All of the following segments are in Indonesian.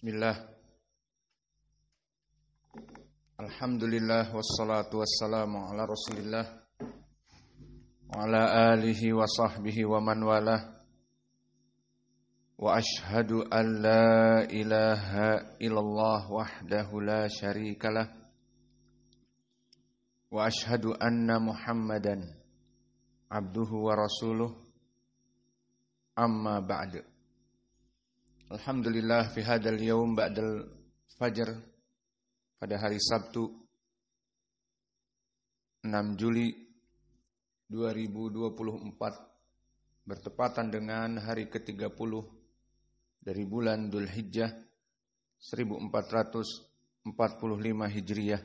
Bismillah. Alhamdulillah wassalatu wassalamu ala Rasulillah wa ala alihi wa sahbihi wa man walah. Wa ashhadu an la ilaha illallah wahdahu la syarikalah. Wa ashhadu anna Muhammadan abduhu wa rasuluh. Amma ba'du. Alhamdulillah fi hadal yaum ba'dal fajr, pada hari Sabtu 6 Juli 2024 bertepatan dengan hari ke-30 dari bulan Dzulhijjah 1445 Hijriah.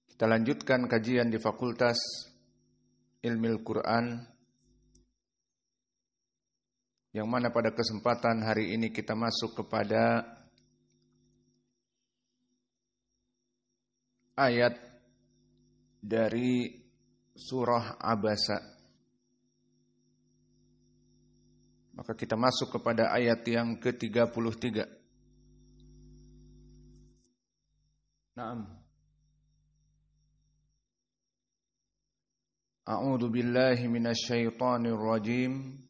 Kita lanjutkan kajian di Fakultas Ilmu Quran, yang mana pada kesempatan hari ini kita masuk kepada ayat dari surah Abasa. Maka kita masuk kepada ayat yang ke-33. Naam. A'udzu billahi minasy syaithanir rajim.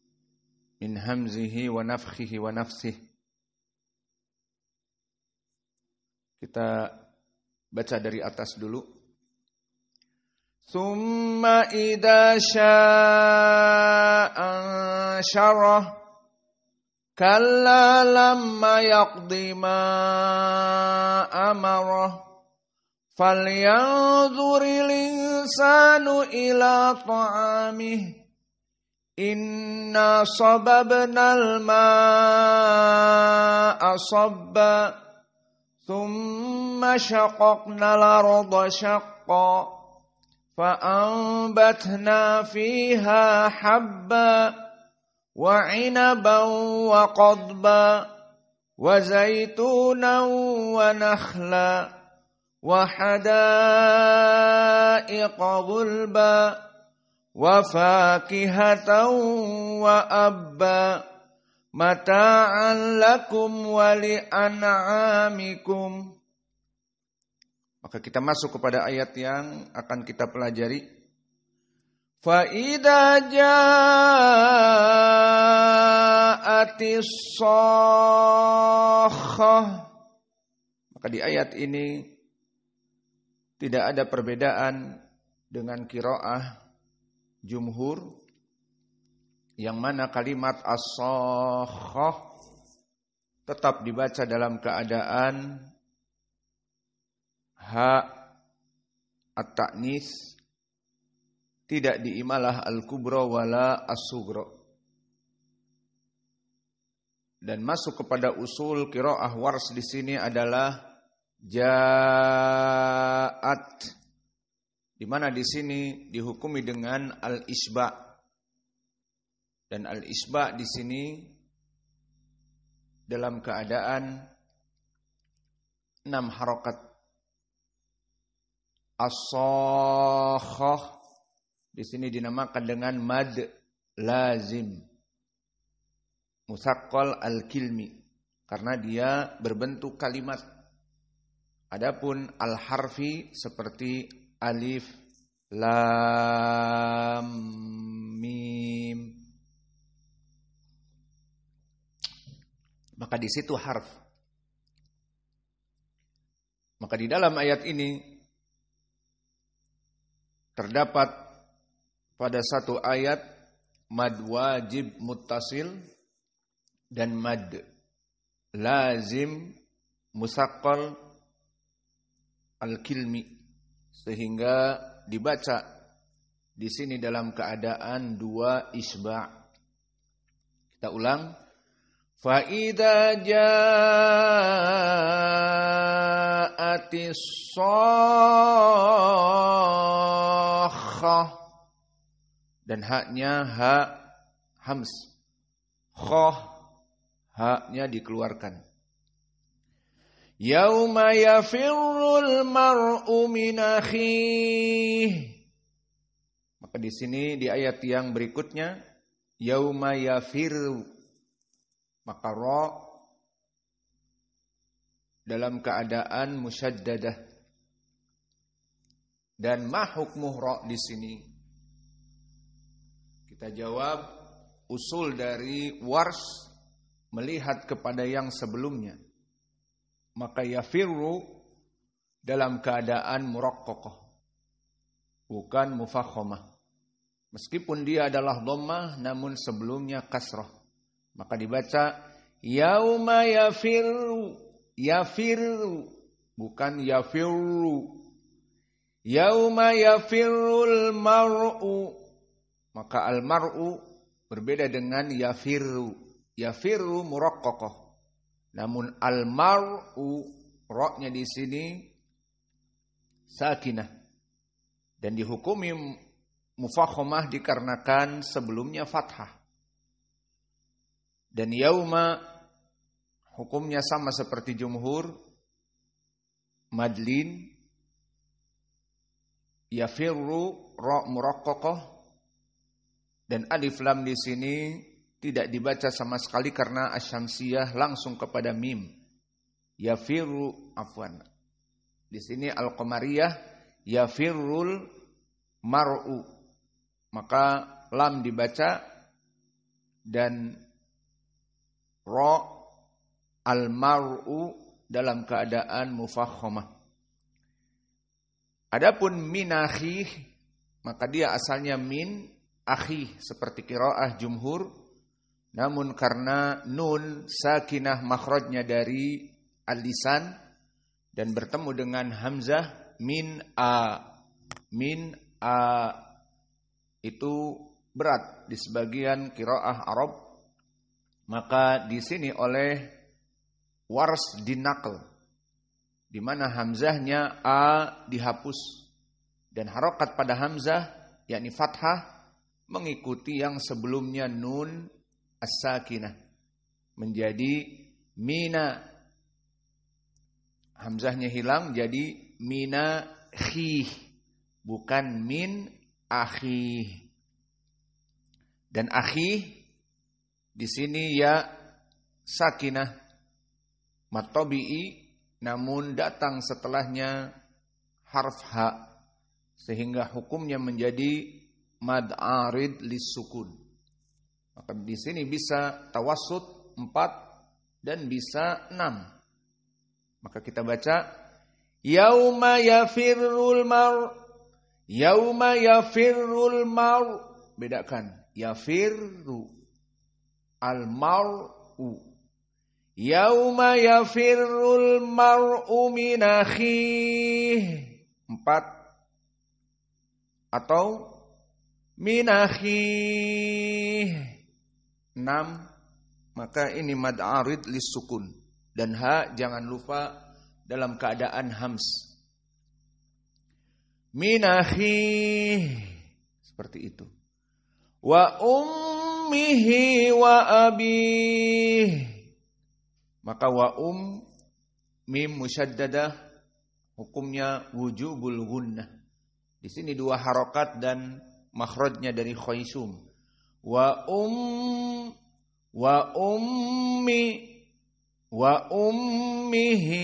Min hamzihi wa nafthihi wa nafsihi. Kita baca dari atas dulu. Summa idza syaa'a ansyarah. Kalla lamma yaqdi ma amarah. Falyanzuril insanu ila ta'amihi. Inna sababnal ma'a sabba. Thumma syaqaqnal arda syaqqa. Fa'ambatna fiha habba. Wa 'inaban wa qadba. Wa zaitunan wa nakhla. Wa hadaiqa ghulba. Wa fakihatan wa abba mata'an lakum wa li'an'amikum. Maka kita masuk kepada ayat yang akan kita pelajari. Fa idza ja'atis shakhah. Maka di ayat ini tidak ada perbedaan dengan qiraah jumhur, yang mana kalimat as-sakhah tetap dibaca dalam keadaan ha at-ta'nis, tidak diimalah al-kubra wala as-sughra. Dan masuk kepada usul qiraah Wars di sini adalah ja'at, di mana di sini dihukumi dengan al-isba'. Dan al-isba' di sini dalam keadaan 6 harokat. As-sakhah di sini dinamakan dengan mad lazim musaqqal al-kilmi, karena dia berbentuk kalimat. Adapun al-harfi seperti alif, lam, mim, maka di situ harf. Maka di dalam ayat ini terdapat pada satu ayat mad wajib muttasil dan mad lazim musaqqal al-kilmi, sehingga dibaca di sini dalam keadaan 2 isba'. Kita ulang. Fa idza ja'atis shakhah. Dan haknya ha hams. Khah, haknya dikeluarkan. Yauma yafirrul mar'u min akhihi. Maka di sini di ayat yang berikutnya yauma yafirru, maka ra dalam keadaan musyaddadah. Dan ma hukmuh ra di sini? Kita jawab usul dari Wars melihat kepada yang sebelumnya. Maka yafirru dalam keadaan muraqqaqah, bukan mufakhamah. Meskipun dia adalah dhammah namun sebelumnya kasrah. Maka dibaca yauma yafirru, yafirru bukan yafirru. Yauma yafirrul mar'u. Maka al-mar'u berbeda dengan yafirru. Yafirru muraqqaqah. Namun al-mar'u ra-nya di sini sakinah. Dan dihukumi mufakhamah dikarenakan sebelumnya fathah. Dan yauma hukumnya sama seperti jumhur, madlin. Yafirru ra muraqqaqah, dan alif lam di sini tidak dibaca sama sekali karena asyamsiyah langsung kepada mim. Yafirru afwan. Di sini al-qamariyah yafirrul mar'u. Maka lam dibaca dan ra al-mar'u dalam keadaan mufakhamah. Adapun min akhih, maka dia asalnya min akhih seperti qiraah jumhur, namun karena nun sakinah makhrajnya dari al-lisan dan bertemu dengan hamzah min a itu berat di sebagian qiraah Arab, maka di sini oleh Wars dinaql, di mana hamzahnya a dihapus dan harokat pada hamzah yakni fathah mengikuti yang sebelumnya nun as-sakinah menjadi mina. Hamzahnya hilang jadi mina khih, bukan min akhih. Dan akhih di sini ya sakinah matabi'i, namun datang setelahnya harf ha, sehingga hukumnya menjadi mad arid lis-sukun. Maka di sini bisa tawassut 4 dan bisa 6. Maka kita baca yauma yafirrul mar, yauma yafirrul mar, bedakan yafirru al-mar'u. Yauma yafirrul mar'u min akhih 4 atau min akhih 6, maka ini mad arid lis sukun. Dan ha jangan lupa dalam keadaan hams. Min akhih seperti itu. Wa ummihi wa abih. Maka wa mim musyaddadah hukumnya wujubul gunnah. Di sini 2 harokat dan makhrajnya dari khaisum. Wa ummihi,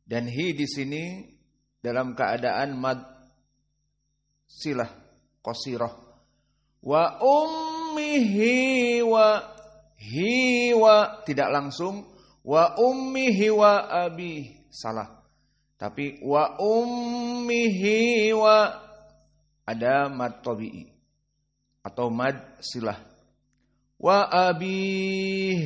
dan hi di sini dalam keadaan mad silah qasirah. Wa ummihi wa hi wa tidak langsung wa ummihi wa abi, salah. Tapi wa ummihi wa ada mad tabi'i atau mad silah. Wa abi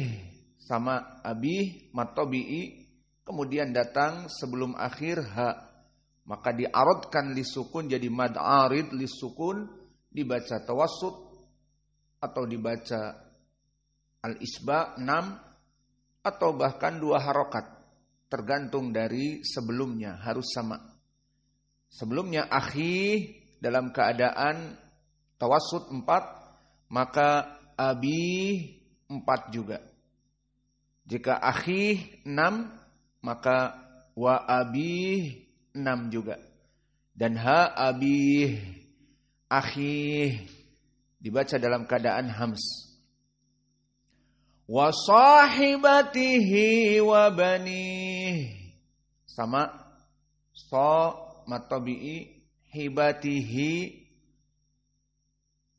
sama abi mad tabi'i kemudian datang sebelum akhir ha, maka diaradkan lisukun jadi mad arid lisukun, dibaca tawassut atau dibaca al-isba 6 atau bahkan 2 harokat, tergantung dari sebelumnya, harus sama. Sebelumnya akhi dalam keadaan tawassut 4, maka abi 4 juga. Jika akhi 6, maka wa abi 6 juga. Dan ha abi akhi dibaca dalam keadaan hams. wa sahibatihi wa banih. Sama so matabi'i hibatihi.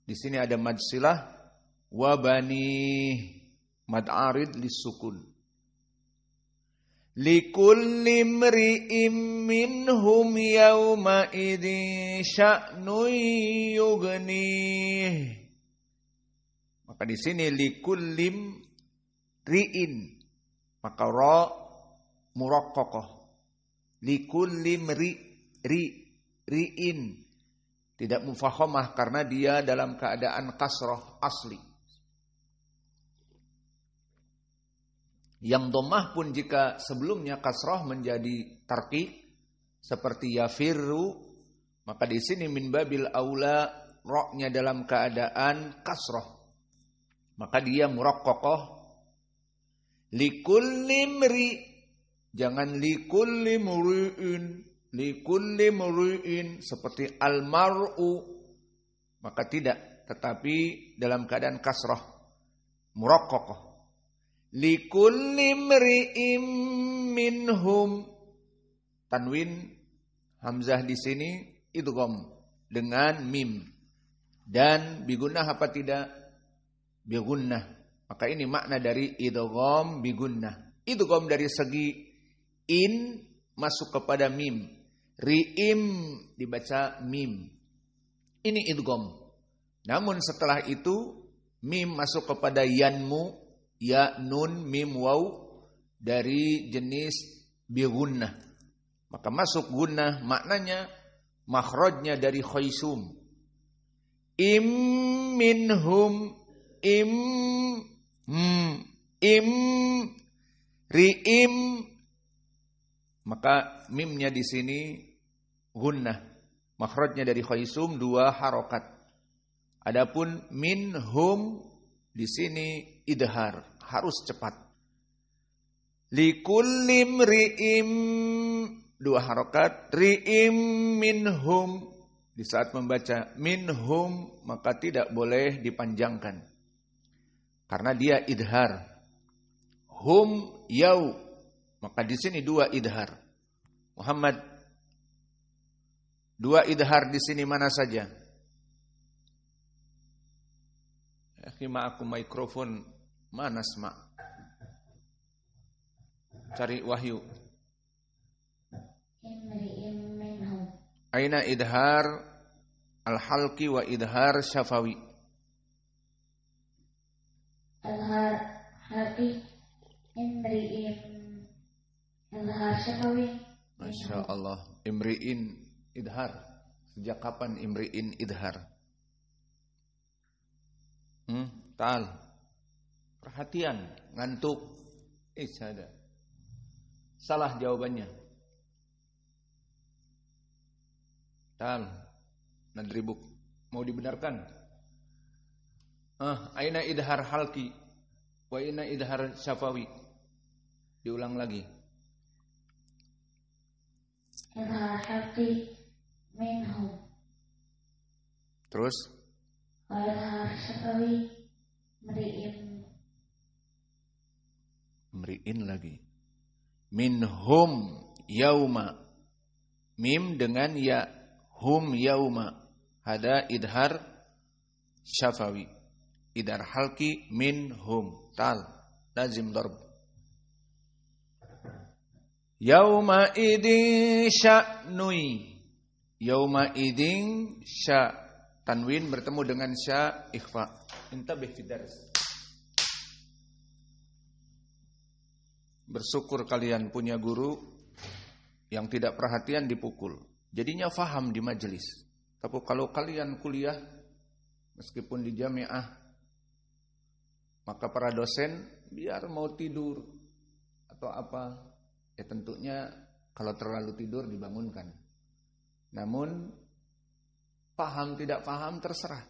Di sini ada mad silah wa banih, mad arid lisukun. Likulli mri'im minhum yawma idin sya'nun yughnih. Maka di sini likullim ri'in, maka ra muraqqaqah. Likullim ri'in, tidak mufakhamah karena dia dalam keadaan kasrah asli. Yang dhammah pun jika sebelumnya kasrah menjadi tarqiq seperti yafirru, maka di sini min babil aula ra-nya dalam keadaan kasrah, maka dia muraqqaqah. Likulli mri, jangan likulli mri'in seperti al-mar'u, maka tidak, tetapi dalam keadaan kasrah muraqqaqah. Likulli mri'im minhum, tanwin hamzah di sini idgham dengan mim dan bigunnah apa tidak? Bigunnah. Maka ini makna dari idgham bigunnah. Idgham dari segi in masuk kepada mim. Ri'im dibaca mim. Ini idgham. Namun setelah itu mim masuk kepada yanmu, ya nun mim waw dari jenis bigunnah. Maka masuk gunnah maknanya makhrajnya dari khaysum. Im minhum im ri'im, maka mimnya di sini gunnah. Makhrajnya dari khaysum 2 harokat. Adapun minhum di sini idhar, harus cepat. Likulli mri'im 2 harokat, ri'im minhum. Di saat membaca minhum maka tidak boleh dipanjangkan karena dia idhar. Hum yau, maka di sini 2 idhar. Muhammad, 2 idhar di sini mana saja? Akhirnya aku mikrofon mana sma? Cari wahyu. Aina idhar al-halqi wa idhar syafawi? Al-halqi imri'in, idhar syafawi. Masya Allah, imri'in idhar. Sejak kapan imri'in idhar? Ta'al. Perhatian, ngantuk. Ada. Salah jawabannya. Ta'al. Nadribuk. Mau dibenarkan? Aina idhar halki wa aina idhar syafawi? Diulang lagi. Idhar halki minhum. Terus? Wa idhar syafawi mri'in. Mri'in lagi. Minhum yauma. Mim dengan ya. Hum yauma. Hada idhar syafawi. Idhar halki minhum. Tal. Lazim darb. Yauma idin sya'nui. Yauma idin sya'. Tanwin bertemu dengan sya' ikhfa. Intabih fi dars. Bersyukur kalian punya guru yang tidak perhatian dipukul. Jadinya faham di majelis. Tapi kalau kalian kuliah meskipun di jamiah, maka para dosen biar mau tidur atau apa, ya tentunya kalau terlalu tidur dibangunkan. Namun paham tidak paham terserah.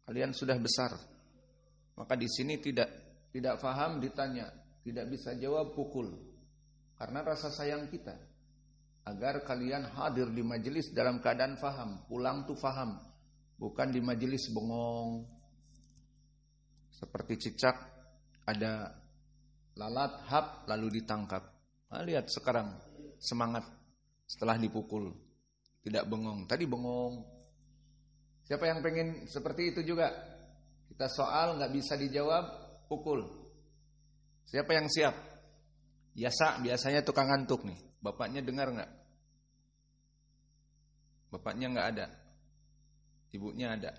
Kalian sudah besar. Maka di sini tidak paham ditanya, tidak bisa jawab pukul. Karena rasa sayang kita. Agar kalian hadir di majelis dalam keadaan faham. Pulang tuh faham. Bukan di majelis bengong. Seperti cicak ada lalat, hap, lalu ditangkap. Nah, lihat sekarang semangat setelah dipukul. Tidak bengong. Tadi bengong. Siapa yang pengen seperti itu juga? Kita soal nggak bisa dijawab, pukul. Siapa yang siap? Biasanya tukang ngantuk nih. Bapaknya dengar nggak? Bapaknya nggak ada. Ibunya ada.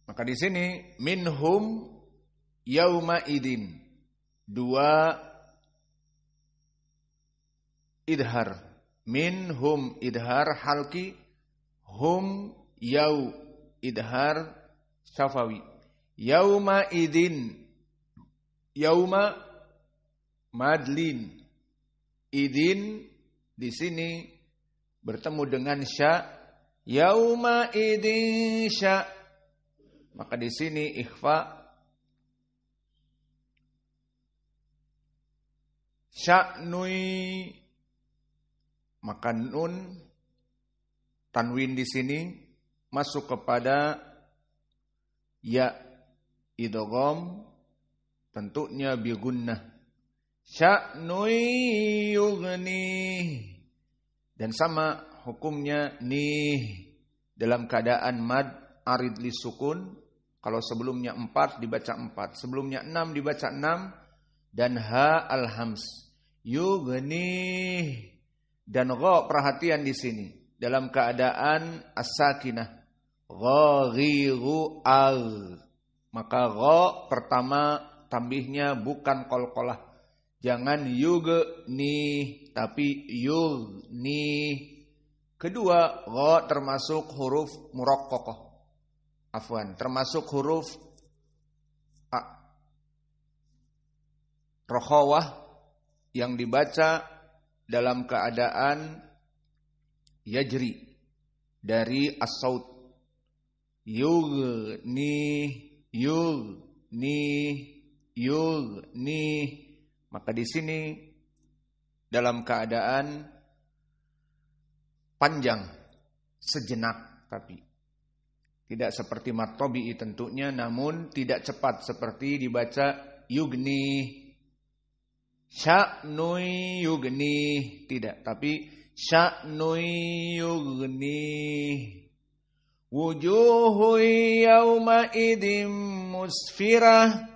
Maka di sini minhum yauma idin. 2 idhar. Minhum idhar halki, hum yau idhar syafawi. Yauma idin. Yauma madlin. Idin di sini bertemu dengan sya. Yauma idin sya. Maka di sini ikhfa sya'nui, maka nun tanwin di sini masuk kepada ya idgham, tentunya bi gunnah. Sya'nui yughni, dan sama hukumnya nih dalam keadaan mad arid li sukun. Kalau sebelumnya 4 dibaca 4, sebelumnya 6 dibaca 6, dan ha al-hams. Yughni, dan gha, perhatian di sini dalam keadaan as-sakinah. Ghaghiru al. Maka gha pertama tambihnya bukan qalqalah. Jangan yughni tapi yughni. Kedua, gha termasuk huruf muraqqaqah. Termasuk huruf rokhawah yang dibaca dalam keadaan yajri dari as-saut. Yughni, yughni, yughni. Maka di sini dalam keadaan panjang, sejenak tapi. Tidak seperti mad tabi'i tentunya, namun tidak cepat seperti dibaca yugni. Sya'nui yugni, tidak, tapi sya'nui yugni. Wujuhu yawma idim musfirah.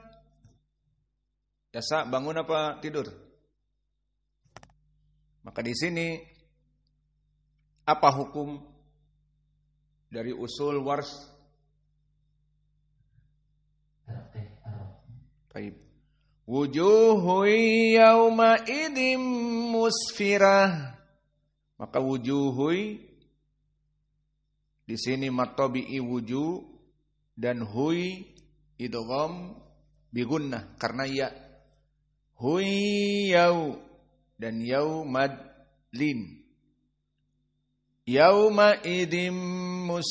Yasa, bangun apa tidur? Maka di sini apa hukum dari usul wars? Baik. Wujuhu yawma idim musfirah. Maka wujuhu di sini matabi'i wujuh dan hui idgham bi gunnah karena ya. Hui yau dan yau mad lin. Yauma idim mus.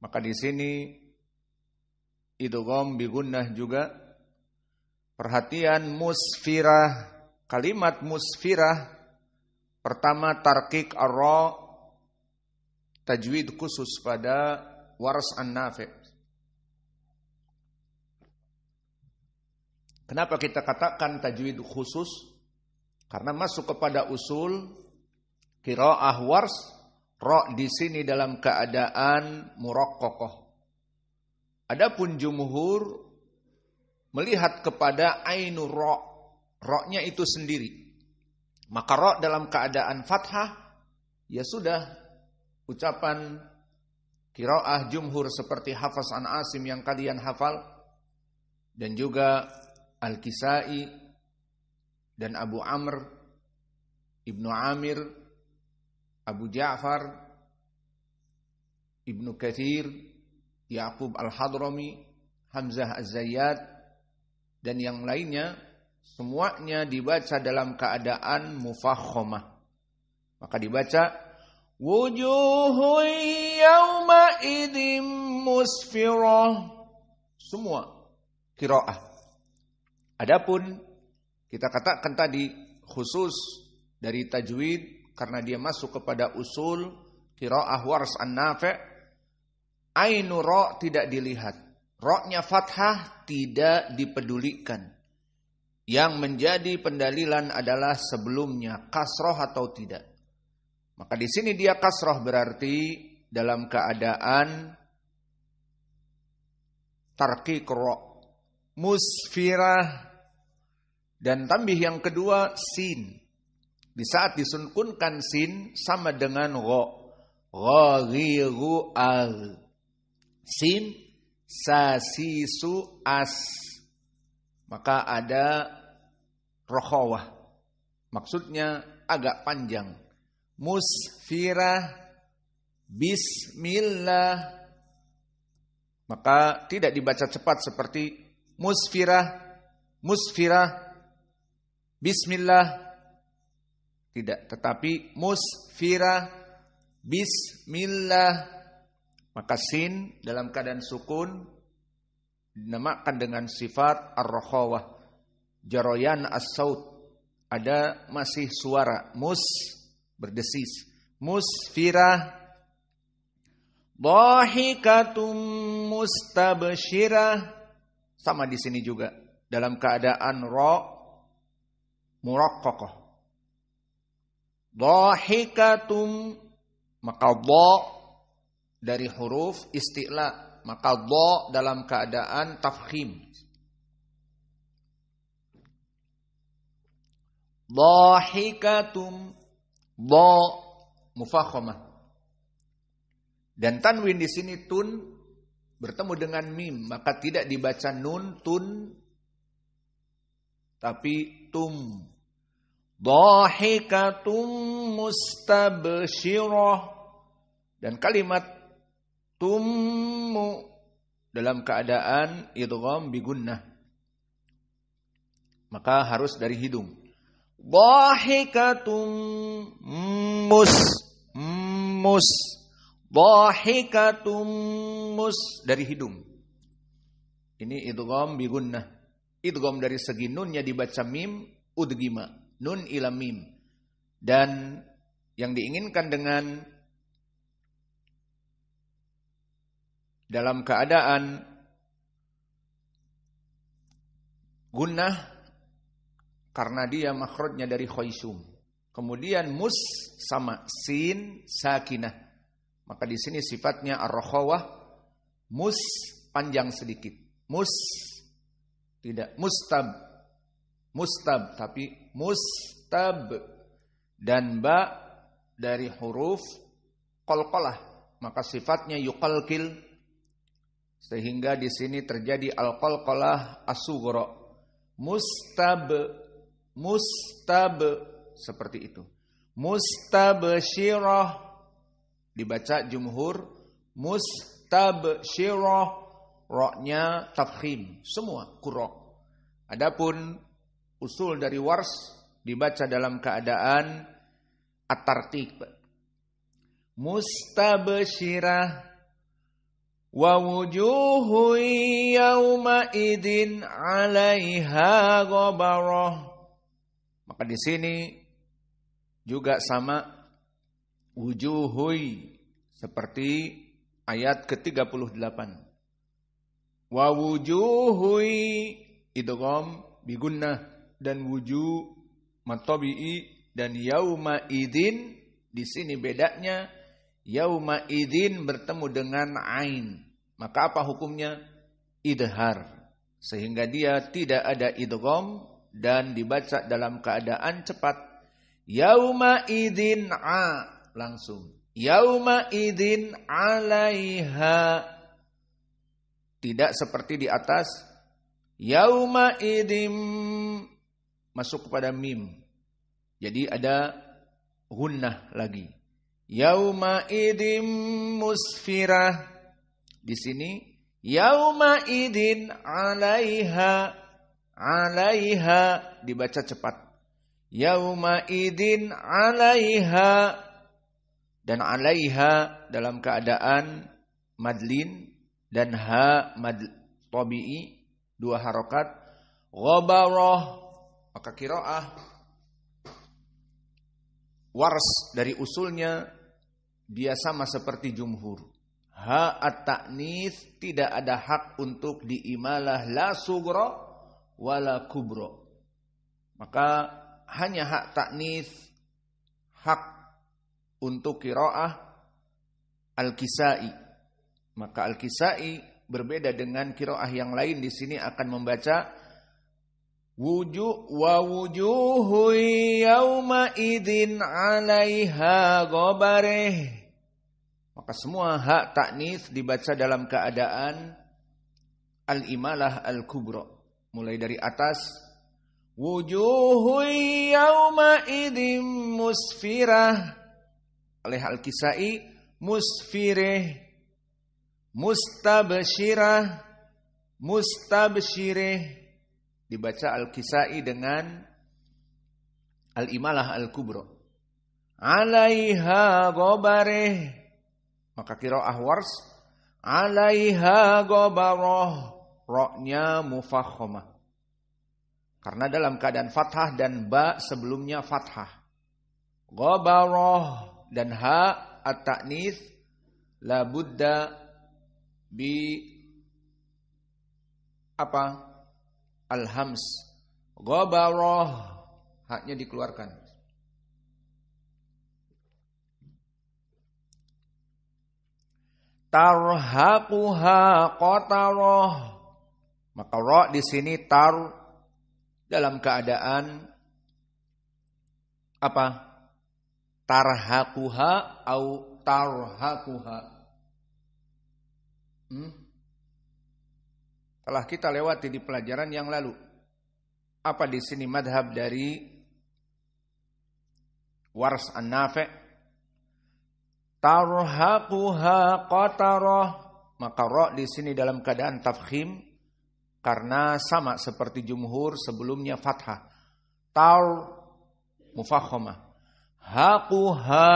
Maka di sini idgham bi gunnah juga. Perhatian musfirah. Kalimat musfirah pertama tarqiq ar-ra, tajwid khusus pada Wars an-Nafi'. Kenapa kita katakan tajwid khusus? Karena masuk kepada usul qiraah Wars, ra di sini dalam keadaan muraqqaqah. Adapun jumhur melihat kepada ainur ra, ra-nya itu sendiri. Maka ra dalam keadaan fathah, ya sudah ucapan qiraah jumhur seperti Hafs an Asim yang kalian hafal, dan juga Al-Kisai dan Abu Amr, Ibnu Amir, Abu Ja'far, Ibnu Katsir, Yaqub Al-Hadrami, Hamzah Az-Zayyad, dan yang lainnya, semuanya dibaca dalam keadaan mufakhamah. Maka dibaca wujuhu yawma idim musfirah. Semua qiraah. Adapun kita katakan tadi khusus dari tajwid karena dia masuk kepada usul Qiraah Wars An-Nafi', ainu ra tidak dilihat. Ra-nya fathah tidak dipedulikan. Yang menjadi pendalilan adalah sebelumnya kasroh atau tidak. Maka di sini dia kasroh berarti dalam keadaan tarqiq ra. Musfirah. Dan tambih yang kedua sin. Di saat disunkunkan sin sama dengan gha. Ghagiru al. Sin sasisu as. Maka ada rokhawah. Maksudnya agak panjang. Musfirah. Bismillah. Maka tidak dibaca cepat seperti musfirah. Musfirah. Bismillah. Tidak. Tetapi musfirah. Bismillah. Maka sin dalam keadaan sukun dinamakan dengan sifat ar-rakhawah. Jaroyan as-saut. Ada masih suara. Mus berdesis. Musfirah. Dhahikatum mustabsyirah. Sama di sini juga. Dalam keadaan ra muraqqaqah. Dhahikatum, maka dha dari huruf isti'la, maka dha dalam keadaan tafkhim. Dhahikatum, dha mufakhamah. Dan tanwin di sini tun bertemu dengan mim, maka tidak dibaca nun tun tapi tum. Dhahikatum mustabsyirah. Dan kalimat tummu dalam keadaan idgham bi gunnah. Maka harus dari hidung. Dhahikatum mus. Dhahikatum mus dari hidung. Ini idgham bi gunnah. Idgham dari segi nunnya dibaca mim, udghima. Nun ila mim. Dan yang diinginkan dengan dalam keadaan gunnah karena dia makhrajnya dari khaysum. Kemudian mus sama sin sakinah. Maka di sini sifatnya ar-rakhawah, mus panjang sedikit. Mus tidak mustab tapi mustab. Dan ba dari huruf qalqalah, maka sifatnya yuqalqil, sehingga di sini terjadi al-qalqalah as-sughra. Mustab seperti itu. Mustabsyirah dibaca jumhur mustabsyirah, ra-nya tafkhim semua qura'. Adapun usul dari wars dibaca dalam keadaan at-tarqiq. Mustabsyirah wa wujuhu yawma idin 'alaiha ghabarah. Maka di sini juga sama wujuhui seperti ayat ke-38. Wa wujuhui idgham bi gunnah dan wujuh matabi'i dan yauma idin di sini bedanya yauma idin bertemu dengan ain. Maka apa hukumnya? Idhar. Sehingga dia tidak ada idgham dan dibaca dalam keadaan cepat. Yauma idin a langsung. Yauma idin 'alaiha. Tidak seperti di atas. Yauma idin masuk kepada mim. Jadi ada gunnah lagi. Yauma idin musfirah. Di sini yauma idin 'alaiha. 'Alaiha dibaca cepat. Yauma idin 'alaiha. Dan 'alaiha dalam keadaan madlin dan ha mad tabi'i, dua harokat. Ghabarah. Maka qiraah wars dari usulnya dia sama seperti jumhur. Ha at-ta'nits tidak ada hak untuk diimalah la sughra wala kubra. Maka hanya hak ta'nits, hak untuk qiraah Al-Kisai. Maka Al-Kisai berbeda dengan qiraah yang lain, di sini akan membaca wujuhu yauma idzin 'alaiha ghabarih. Maka semua hak ta'nits dibaca dalam keadaan al-imalah al-kubra. Mulai dari atas, wujuhu yauma idzin musfirah. Oleh Al-Kisai, musfirih, mustabsyirah, mustabsyirih. Dibaca Al-Kisai dengan al-imalah al-kubra. 'Alaiha ghabarih. Maka qiraah Wars, 'alaiha ghabarah, ra-nya mufakhamah. Karena dalam keadaan fathah dan ba sebelumnya fathah. Ghabarah dan ha at-ta'nits la budda bi apa? Al-hams. Ghabarah, haknya dikeluarkan. Tarhaquha qatarah. Maka ra di sini tar dalam keadaan apa? Tarhaquha au tarhaquha. Telah kita lewati di pelajaran yang lalu. Apa di sini madhab dari Wars an-Nafi'? Tarhaquha qatarah. Maka ra di sini dalam keadaan tafkhim karena sama seperti jumhur sebelumnya fathah. Tar mufakhamah. Haquha,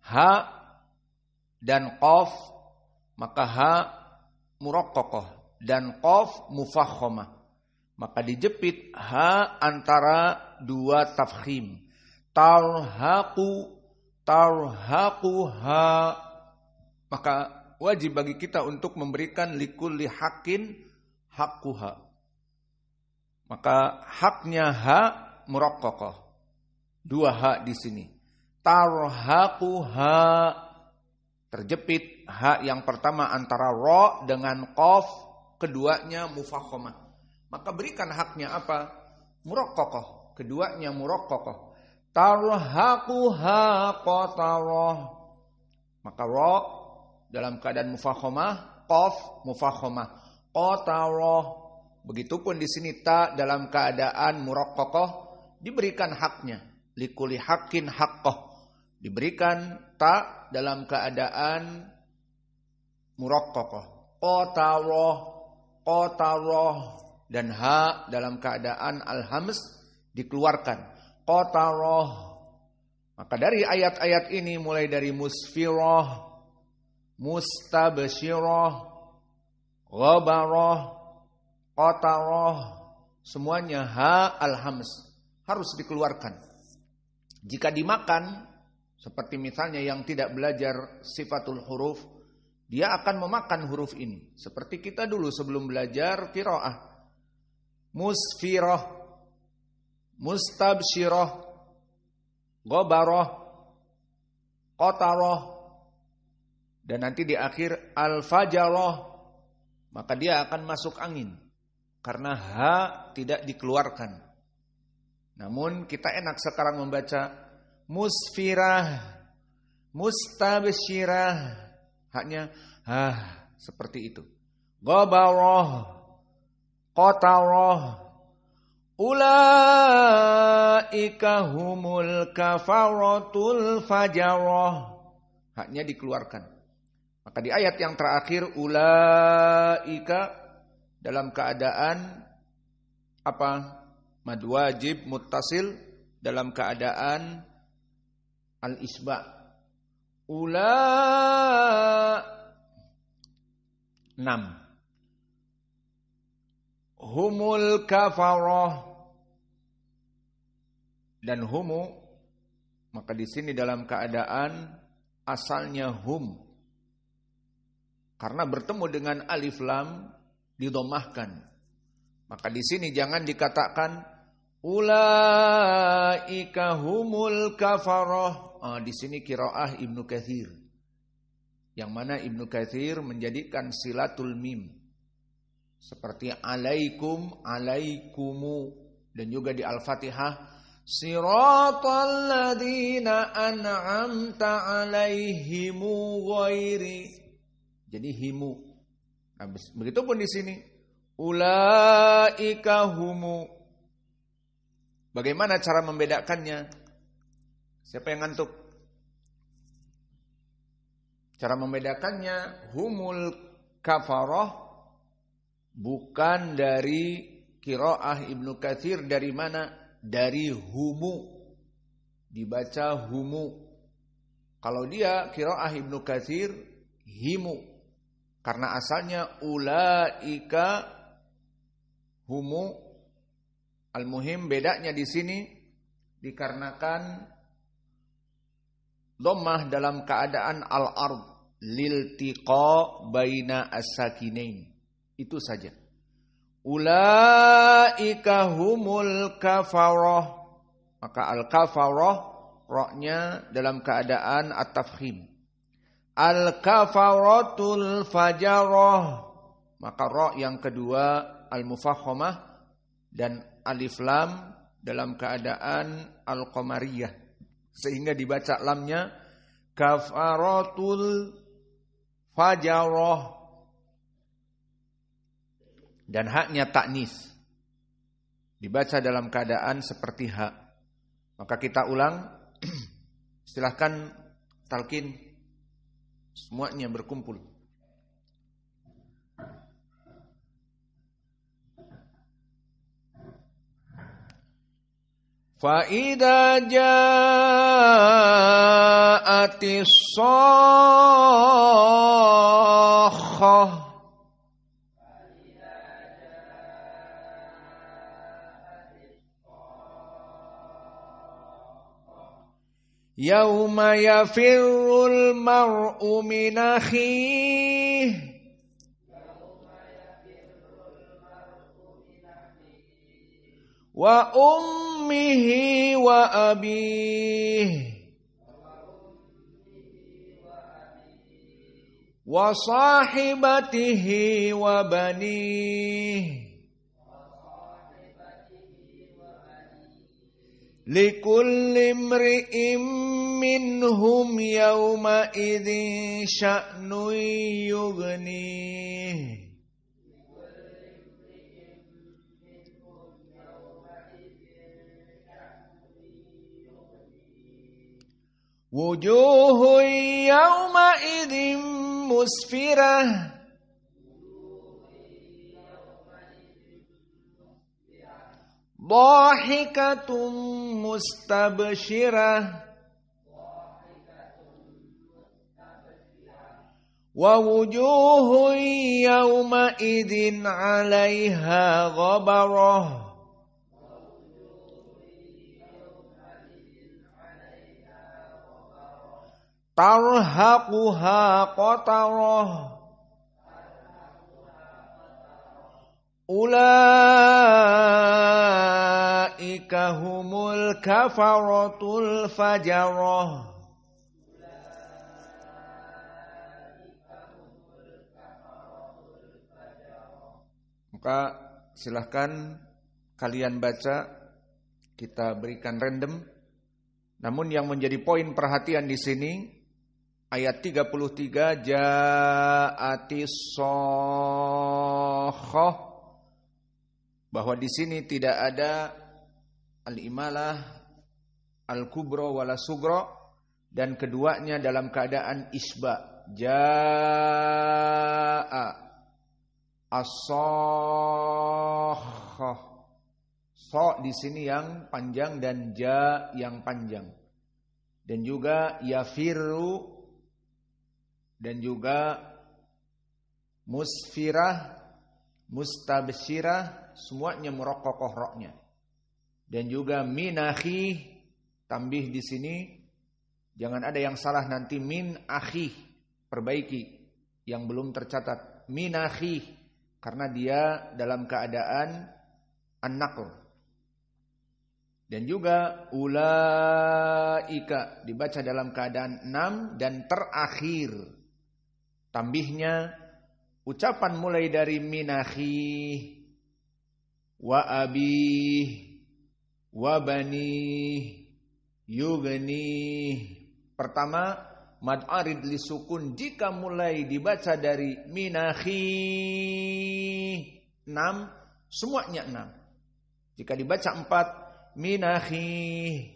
ha dan qaf, maka ha muraqqaqah dan qaf mufakhamah. Maka dijepit ha antara dua tafkhim. Tarhaquha. Maka wajib bagi kita untuk memberikan likulli haqqin haqquha. Maka haknya ha muraqqaqah. Dua ha di sini. Tarhaquha, terjepit ha yang pertama antara ra dengan qaf, keduanya mufakhamah. Maka berikan haknya apa? Muraqqaqah. Keduanya muraqqaqah. Tarhaquha qatarah. Maka ra dalam keadaan mufakhamah, qaf mufakhamah, qatarah. Begitupun di sini ta dalam keadaan muraqqaqah diberikan haknya, likulli haqqin haqqah. Diberikan ta dalam keadaan muraqqaqah, qatarah, qatarah, dan ha dalam keadaan al-hams dikeluarkan. Qatarah. Maka dari ayat-ayat ini mulai dari musfirah, mustabsyirah, ghabarah, qatarah, semuanya ha al-hams harus dikeluarkan. Jika dimakan, seperti misalnya yang tidak belajar sifatul huruf, dia akan memakan huruf ini. Seperti kita dulu sebelum belajar qiraah. Musfirah, mustabsyirah, ghabarah, qatarah, dan nanti di akhir al-fajarah, maka dia akan masuk angin karena ha tidak dikeluarkan. Namun kita enak sekarang membaca musfirah, mustabsyirah, haknya seperti itu. Ghabarah, qatarah, ulaika humul kafaratul fajarah, haknya dikeluarkan. Maka di ayat yang terakhir ulaika dalam keadaan apa? Mad wajib muttasil dalam keadaan al-isba. Humul kafarah, dan humu, maka di sini dalam keadaan asalnya hum. Karena bertemu dengan alif lam didomahkan. Maka di sini jangan dikatakan ulaika humul kafarah. Di sini qiraah Ibnu Katsir. Yang mana Ibnu Katsir menjadikan silatul mim. Seperti alaikum, alaikumu. Dan juga di Al-Fatihah siratal ladzina an'amta alaihimu ghairi. Jadi himu. Nah, begitupun di sini ulaika humu. Bagaimana cara membedakannya? Siapa yang ngantuk? Cara membedakannya, humul kafarah bukan dari qiraah Ibnu Katsir. Dari mana? Dari humu. Dibaca humu. Kalau dia qiraah Ibnu Katsir himu. Karena asalnya ulaika humu. Al-muhim bedanya di sini dikarenakan dhammah dalam keadaan al-ard liltiqa baina as-sakinain. Itu saja. Ulaika humul kafarah. Maka al-kafarah ra-nya dalam keadaan at-tafkhim. Al-kafaratul fajarah. Maka ra yang kedua al-mufakhamah dan alif lam dalam keadaan al-qamariyah. Sehingga dibaca lamnya kafaratul fajarah. Dan haknya ta'nis. Dibaca dalam keadaan seperti hak. Maka kita ulang. Silahkan talqin. Semuanya berkumpul. فَإِذَا جَاءَتِ الصَّاخَّةُ يَوْمَ يَفِرُّ الْمَرْءُ مِنْ أَخِيهِ wa ummihi wa abihi wa sahibatihi wa banihi likulli imri'in minhum yawma idzin sya'nun yughnihi. Wujuhun yawma idzin musfirah dhahikatum mustabshirah wa wujuhun yawma idzin 'alaiha ghabarah tarhaquha qatarah ulaika humul kafaratul fajarah. Maka silahkan kalian baca, kita berikan random. Namun yang menjadi poin perhatian di sini ayat 33 ja'atis shakhah, bahwa di sini tidak ada al-imalah al-kubra wala sugra, dan keduanya dalam keadaan isba. Ja'a as-shakhah, so di sini yang panjang dan ja yang panjang. Dan juga yafirru dan juga musfirah, mustabsyirah, semuanya muraqqaqah ra-nya. Dan juga minahi, tambih di sini Jangan ada yang salah nanti min akhi, perbaiki yang belum tercatat. Min akhi, karena dia dalam keadaan an-naql. Dan juga ulaika dibaca dalam keadaan 6 dan terakhir. Tambihnya ucapan mulai dari min akhi wa abi wa bani yugni. Pertama, mad arid li sukun jika mulai dibaca dari min akhi 6, semuanya 6. Jika dibaca 4, min akhi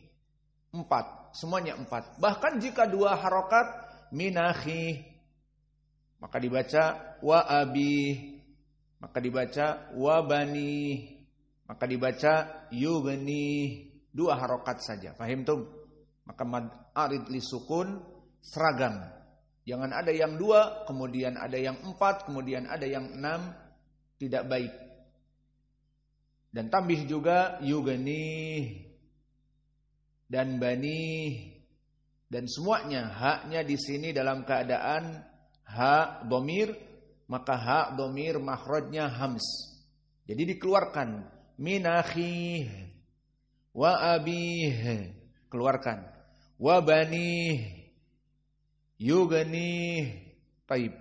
4, semuanya 4. Bahkan jika 2 harokat min akhi, maka dibaca wa abi, maka dibaca wa bani, maka dibaca yugni, 2 harokat saja. Fahim tuh? Maka mad arid li sukun seragam. Jangan ada yang 2, kemudian ada yang 4, kemudian ada yang 6, tidak baik. Dan tambih juga yugni dan bani, dan semuanya haknya di sini dalam keadaan ha dhamir, maka ha dhamir makhrajnya hams. Jadi dikeluarkan min akhi wa abi, keluarkan. Wa bani yugni. Taib.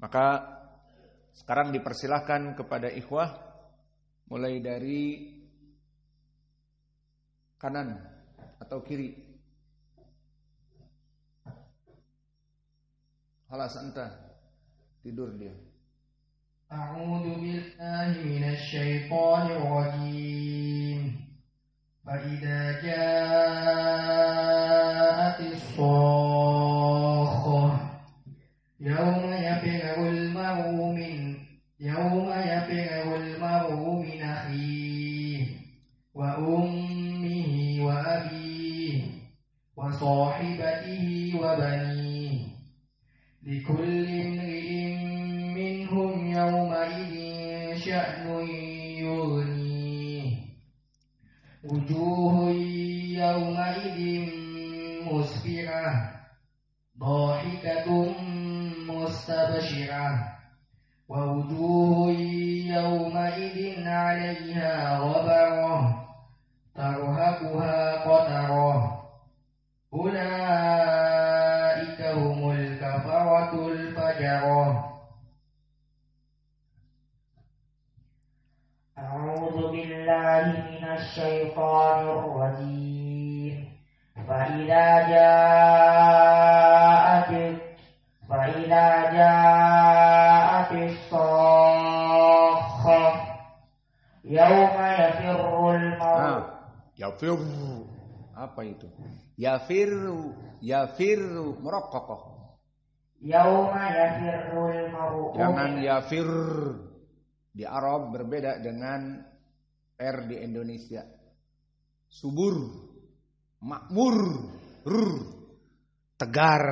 Maka sekarang dipersilahkan kepada ikhwah mulai dari kanan atau kiri. Halas anta, tidur dia. A'udzu billahi minasy syaithanir rajim. فإذا جاءت الصاخة يوم يفر المرء من أخيه وأمه وأبيه وصاحبته وبنيه لكل امرئ منهم يومئذ شأن يغنيه وجوه يومئذ مسفرة ضاحكة مستبشرة ووجوه يومئذ عليها غبرة ترهقها قترة أولئك هم الكفرة الفجرة. أعوذ بالله من الشيطان الرجيم. فإذا جاءت الصاخة يوم يفر المرء. Yafirru. Apa itu? Yafirru muraqqaqah. Yauma yafirrul mar'u. Jangan yafir. Di Arab berbeda dengan R di Indonesia. Subur, makmur, tegar,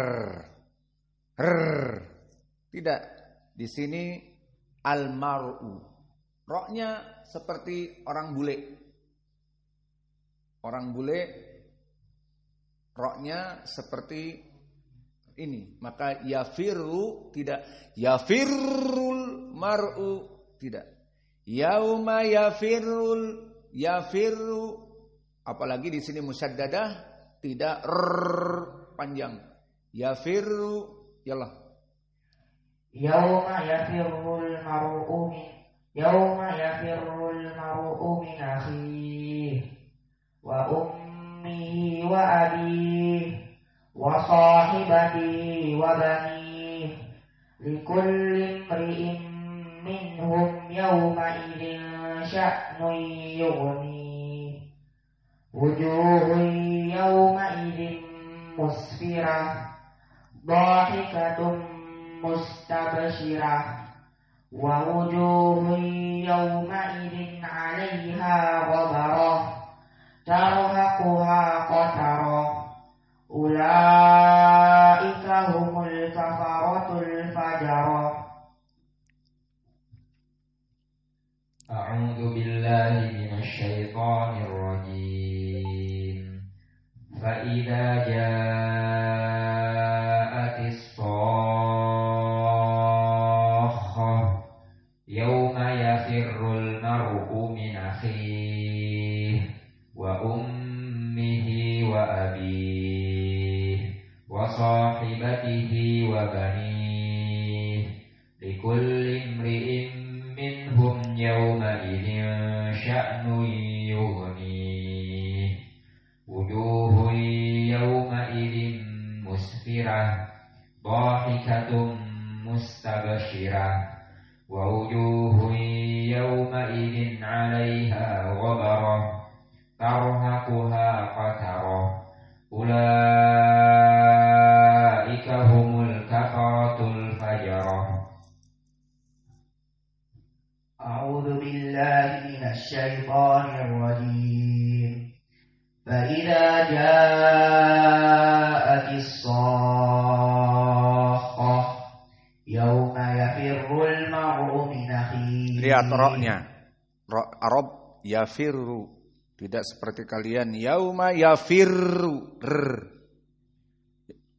tidak. Di sini al-mar'u. Roknya seperti orang bule. Orang bule roknya seperti ini. Maka yafiru tidak. Yafirrul mar'u tidak. Yauma yafirru, apalagi di sini musyaddadah, tidak panjang. Yafirru, yalah. Yauma yafirrul mar'u min akhihi wa ummihi wa abihi wa sahibatihi wa banihi likulli imri'in minhum yawma idzin sya'nun yughni wujuhun yawma idzin musfirah dhahikatun mustabshirah wa wujuhun yawma idzin 'alaiha ghabarah tarhaquha qatarah ulaika humul kafaratul fajarah. أعوذ بالله من الشيطان الرجيم. فإذا جاء Yauma yafirrul mar'u min akhihi wa ummihi wa abihi wa sahibatihi wa banihi likulli imri'in minhum yawma idin sya'nun yughnihi wujuhun yawma idin musfirah dhahikatum mustabshirah wa wujuhun yawma idin 'alaiha ghabarah tarhaquha qatarah ulaika humul kafaratul fajarah. A'udzu billahi minasy syaithanir rajim. Fa idza ja'atis shaqqah yauma yafirrul mar'u min akhihi. Lihat roknya. Rok Arab yafirru. Tidak seperti kalian yauma yafirru.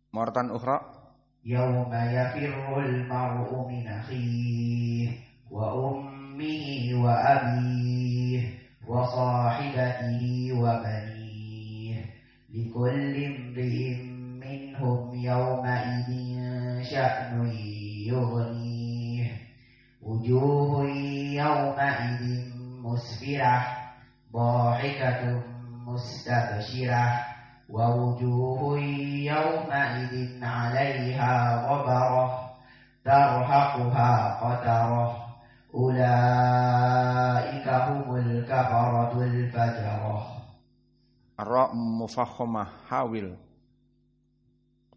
Martan ukhra. Yauma yafirrul mar'u min akhihi wa ummihi wa abihi wa sahibatihi wa banihi likulli imri'in minhum yawma idin sya'nun yughnihi wujuhun yawma idin musfirah dhahikatun mustabshirah wa wujuhun yawma idin 'alaiha ghabarah tarhaquha qatarah ulaika humul kafaratul fajarah. Ra mufakhamah hawil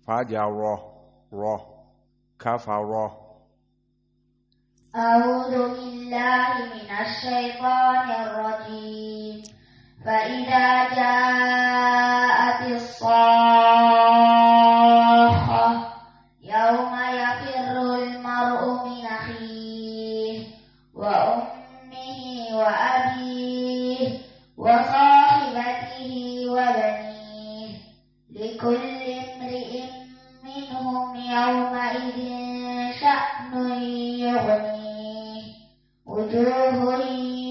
fajarah roh kafarah. A'udzu billahi minasy syaithanir rajim. Fa idza ja'atis shaqqah yauma yafirrul mar'u min akhihi wa ummihi wa abihi wa sahibatihi wa banihi likulli imri'in minhum yawma idin sya'nun yughnihi wujuhun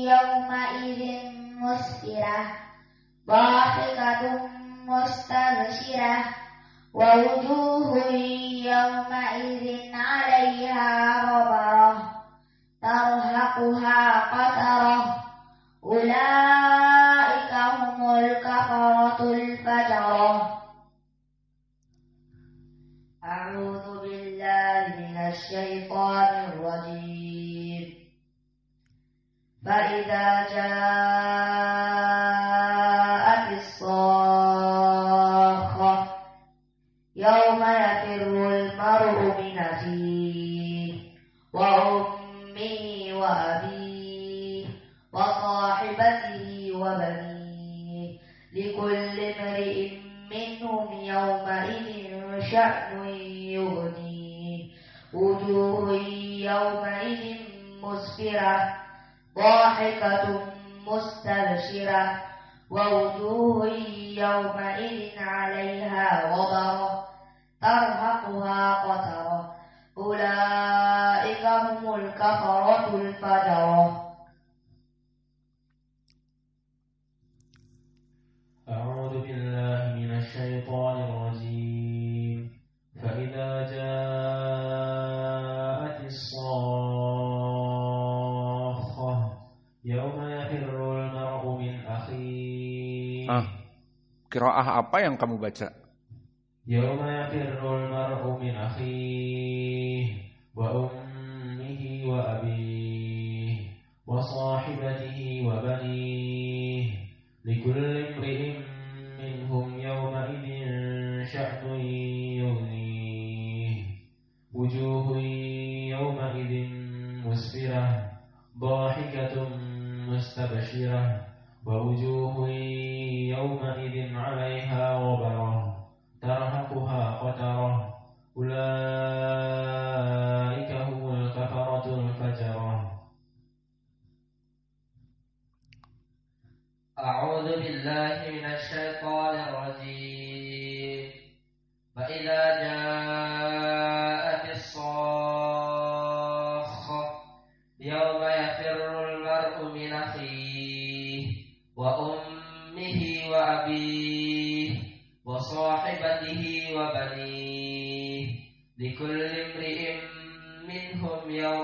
yawma idin musfirah dhahikatun mustabshirah wa wujuhun yawma idin 'alaiha ghabarah tarhaquha qatarah ulaika humul kafaratul fajarah. A'udzu billahi minasy syaithanir rajim. Fa idza ja'atis shaqqah yauma yafirrul mar'u min akhihi wa ummihi wa abihi wa sahibatihi wa banihi likulli imri'in minhum yawma idin sya'nun yughnihi wujuhun yawma idin musfirah dhahikatun mustabshirah wa wujuhun yawma idin 'alaiha ghabarah tarhaquha qatarah ulaika humul kafaratul fajarah. A'udzu billahi minasy syaithanir rajim. Fa idza ja'atis shaqqah yauma yafirrul mar'u min akhihi. Qiraah apa yang kamu baca? Yauma yafirrul mar'u min akhihi wa ummihi wa abihi wa sahibatihi wa banihi likulli imri'in minhum yawma idin sya'nun yughnihi wujuhun yawma idin musfirah dhahikatun mustabshirah wa wujuhun yawma idin 'alaiha ghabarah tarhaquha qatarah ulaika humul kafaratul fajarah. A'udzu billahi minasy syaithanir rajim. Fa idza ja'atis shaqqah yauma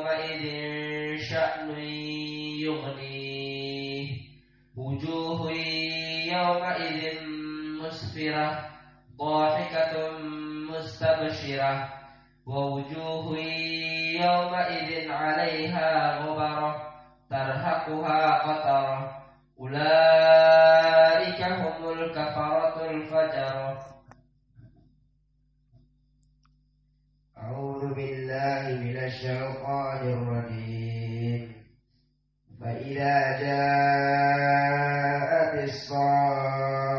يومئذ شأن يغنيه وجوه يومئذ مسفرة ضاحكة مستبشرة ووجوه يومئذ عليها غبرة ترهقها قترة أولئك هم الكفرة الفجرة. أعوذ بالله من الشيطان الرجيم. فإذا جاءت الصاخة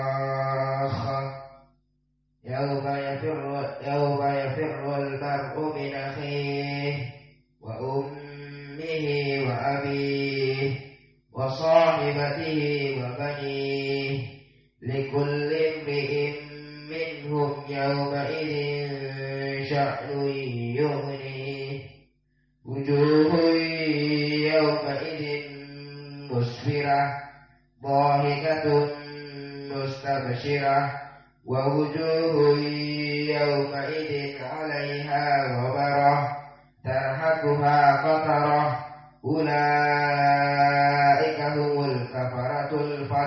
يوم يفر المرء من أخيه وأمه وأبيه وصاحبته وبنيه لكل امرئ منهم يومئذ شأن يغنيه وجوه يومئذ مسفرة ضاحكة مستبشرة ووجوه يومئذ عليها غبرة ترهقها قترة